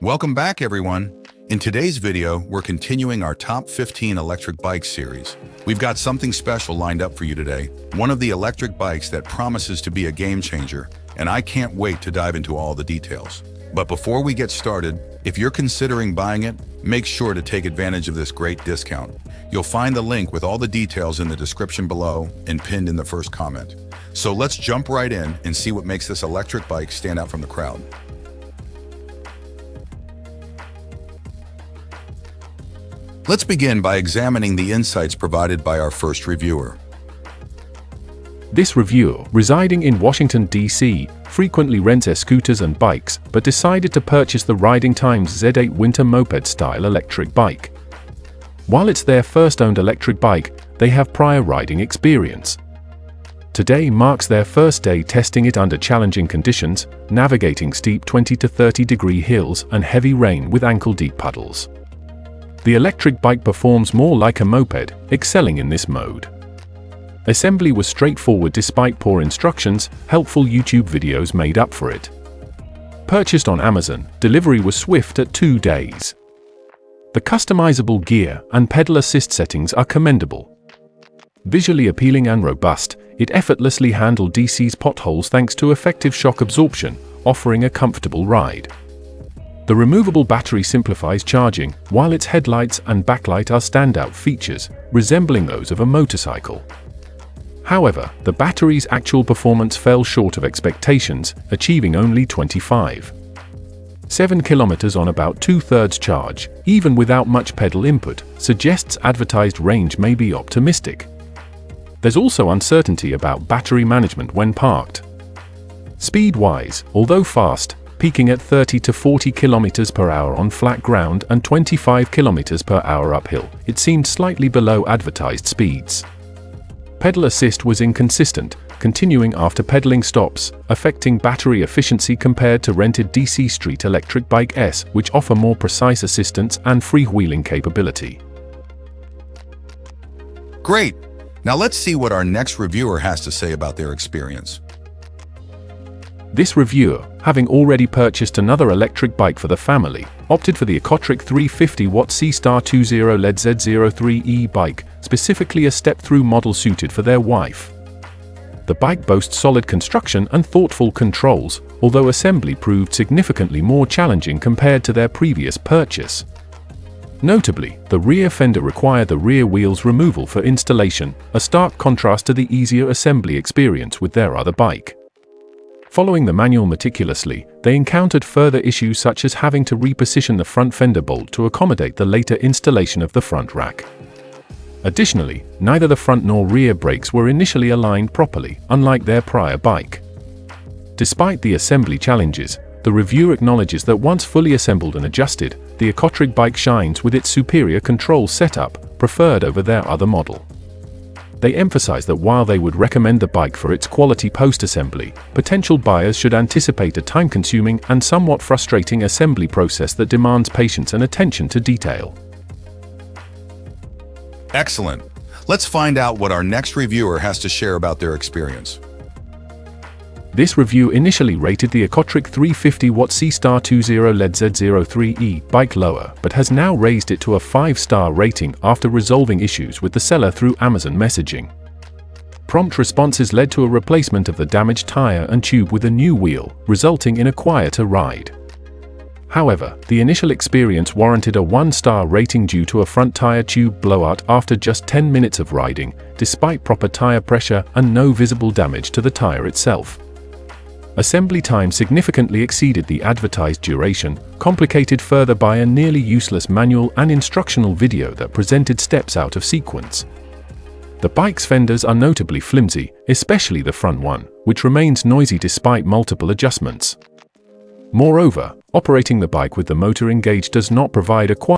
Welcome back, everyone. In today's video, we're continuing our top 15 electric bikes series. We've got something special lined up for you today, one of the electric bikes that promises to be a game changer, and I can't wait to dive into all the details. But before we get started, if you're considering buying it, make sure to take advantage of this great discount. You'll find the link with all the details in the description below and pinned in the first comment. So let's jump right in and see what makes this electric bike stand out from the crowd. Let's begin by examining the insights provided by our first reviewer. This reviewer, residing in Washington, D.C., frequently rents scooters and bikes, but decided to purchase the Riding Times Z8 winter moped-style electric bike. While it's their first owned electric bike, they have prior riding experience. Today marks their first day testing it under challenging conditions, navigating steep 20 to 30 degree hills and heavy rain with ankle-deep puddles. The electric bike performs more like a moped, excelling in this mode. Assembly was straightforward despite poor instructions. Helpful YouTube videos made up for it. Purchased on Amazon, delivery was swift at 2 days. The customizable gear and pedal assist settings are commendable. Visually appealing and robust, it effortlessly handled DC's potholes thanks to effective shock absorption, offering a comfortable ride. The removable battery simplifies charging, while its headlights and backlight are standout features, resembling those of a motorcycle. However, the battery's actual performance fell short of expectations, achieving only 25.7 kilometers on about 2/3 charge, even without much pedal input, suggests advertised range may be optimistic. There's also uncertainty about battery management when parked. Speed-wise, although fast, peaking at 30 to 40 kilometers per hour on flat ground and 25 kilometers per hour uphill, it seemed slightly below advertised speeds. Pedal assist was inconsistent, continuing after pedaling stops, affecting battery efficiency compared to rented DC Street Electric Bike S, which offer more precise assistance and freewheeling capability. Great! Now let's see what our next reviewer has to say about their experience. This reviewer, having already purchased another electric bike for the family, opted for the ECOTRIC 350-watt C-STA20LED-Z03 E Bike, specifically a step-through model suited for their wife. The bike boasts solid construction and thoughtful controls, although assembly proved significantly more challenging compared to their previous purchase. Notably, the rear fender required the rear wheels removal for installation, a stark contrast to the easier assembly experience with their other bike. Following the manual meticulously, they encountered further issues such as having to reposition the front fender bolt to accommodate the later installation of the front rack. Additionally, neither the front nor rear brakes were initially aligned properly, unlike their prior bike. Despite the assembly challenges, the reviewer acknowledges that once fully assembled and adjusted, the ECOTRIC bike shines with its superior control setup, preferred over their other model. They emphasize that while they would recommend the bike for its quality post-assembly, potential buyers should anticipate a time-consuming and somewhat frustrating assembly process that demands patience and attention to detail. Excellent! Let's find out what our next reviewer has to share about their experience. This review initially rated the ECOTRIC 350-watt C-STA20LED-Z03 E Bike lower, but has now raised it to a 5-star rating after resolving issues with the seller through Amazon messaging. Prompt responses led to a replacement of the damaged tire and tube with a new wheel, resulting in a quieter ride. However, the initial experience warranted a 1-star rating due to a front tire tube blowout after just 10 minutes of riding, despite proper tire pressure and no visible damage to the tire itself. Assembly time significantly exceeded the advertised duration, complicated further by a nearly useless manual and instructional video that presented steps out of sequence. The bike's fenders are notably flimsy, especially the front one, which remains noisy despite multiple adjustments. Moreover, operating the bike with the motor engaged does not provide a